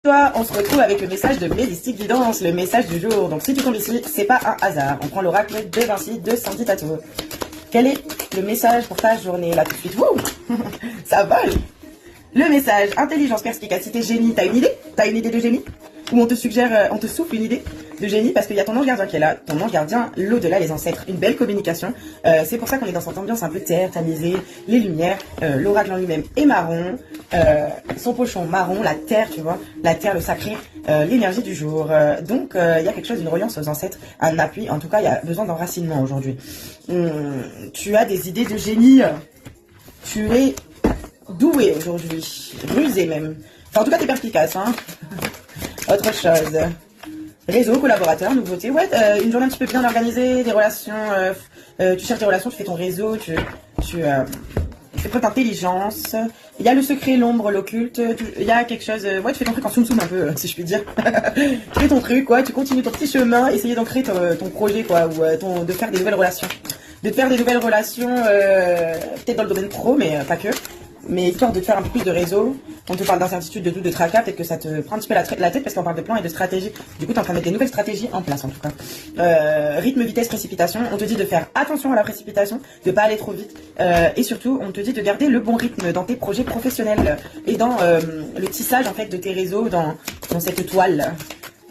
Toi, on se retrouve avec le message de Mélistique Guidance, le message du jour. Donc si tu tombes ici, c'est pas un hasard. On prend l'oracle de Vinci de Sandy Tattoo. Quel est le message pour ta journée là tout de suite? Wouh, ça vole. Le message, intelligence, perspicacité, génie. T'as une idée? T'as une idée de génie? Ou on te suggère, on te souffle une idée de génie parce qu'il y a ton ange gardien qui est là, ton ange gardien, l'au-delà, les ancêtres, une belle communication. C'est pour ça qu'on est dans cette ambiance un peu terre, tamisée, les lumières, l'oracle en lui-même est marron, son pochon marron, la terre, tu vois, la terre, le sacré, l'énergie du jour. Donc il y a quelque chose, une reliance aux ancêtres, un appui. En tout cas, il y a besoin d'enracinement aujourd'hui. Tu as des idées de génie. Tu es doué aujourd'hui, rusé même. Enfin, en tout cas, t'es perspicace, hein. Autre chose. Réseau, collaborateur, nouveauté. Ouais, une journée un petit peu bien organisée, des relations. Tu cherches des relations, tu fais ton réseau, tu fais preuve d'intelligence. Il y a le secret, l'ombre, l'occulte. Il y a quelque chose. Ouais, tu fais ton truc en soum-soum un peu, si je puis dire. Tu fais ton truc, quoi. Tu continues ton petit chemin, essayer d'ancrer ton projet, quoi, ou de faire des nouvelles relations. De te faire des nouvelles relations, peut-être dans le domaine pro, mais pas que. Mais histoire de te faire un peu plus de réseau, on te parle d'incertitude, de doute, de tracas, peut-être que ça te prend un petit peu la tête parce qu'on parle de plan et de stratégie. Du coup, tu es en train de mettre des nouvelles stratégies en place en tout cas. Rythme, vitesse, précipitation, on te dit de faire attention à la précipitation, de pas aller trop vite. Et surtout, on te dit de garder le bon rythme dans tes projets professionnels et dans le tissage en fait de tes réseaux, dans cette toile.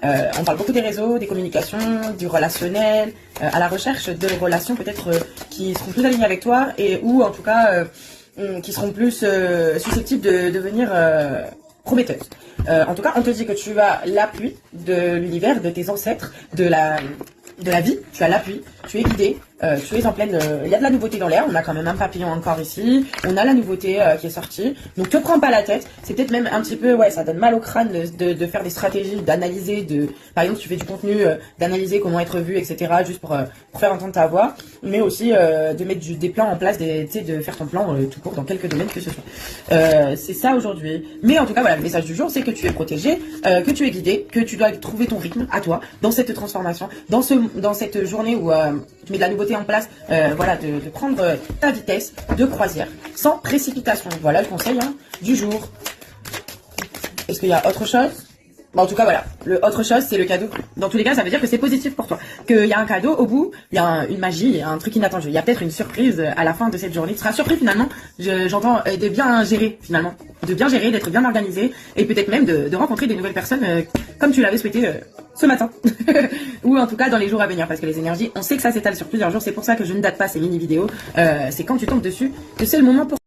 On parle beaucoup des réseaux, des communications, du relationnel, à la recherche de relations peut-être qui seront plus alignées avec toi et ou en tout cas... qui seront plus susceptibles de devenir prometteuses. En tout cas, on te dit que tu as l'appui de l'univers, de tes ancêtres, de la vie, tu as l'appui, tu es guidé, tu es en pleine... Il y a de la nouveauté dans l'air, on a quand même un papillon encore ici, on a la nouveauté qui est sortie, donc te prends pas la tête, c'est peut-être même un petit peu, ouais, ça donne mal au crâne de faire des stratégies, d'analyser, par exemple, tu fais du contenu, d'analyser comment être vu, etc., juste pour faire entendre ta voix, mais aussi de mettre des plans en place, de faire ton plan tout court dans quelques domaines que ce soit. C'est ça aujourd'hui. Mais en tout cas, voilà, le message du jour, c'est que tu es protégé, que tu es guidé, que tu dois trouver ton rythme à toi, dans cette transformation, dans cette journée où tu mets de la nouveauté en place, voilà, de prendre ta vitesse de croisière, sans précipitation. Voilà le conseil du jour. Est-ce qu'il y a autre chose? Bon, en tout cas, voilà. Le autre chose, c'est le cadeau. Dans tous les cas, ça veut dire que c'est positif pour toi. Qu'il y a un cadeau au bout, il y a une magie, il y a un truc inattendu. Il y a peut-être une surprise à la fin de cette journée. Tu seras surpris finalement, j'entends, de bien gérer finalement. De bien gérer, d'être bien organisé et peut-être même de rencontrer des nouvelles personnes comme tu l'avais souhaité ce matin. Ou en tout cas dans les jours à venir. Parce que les énergies, on sait que ça s'étale sur plusieurs jours. C'est pour ça que je ne date pas ces mini-vidéos. C'est quand tu tombes dessus que c'est le moment pour...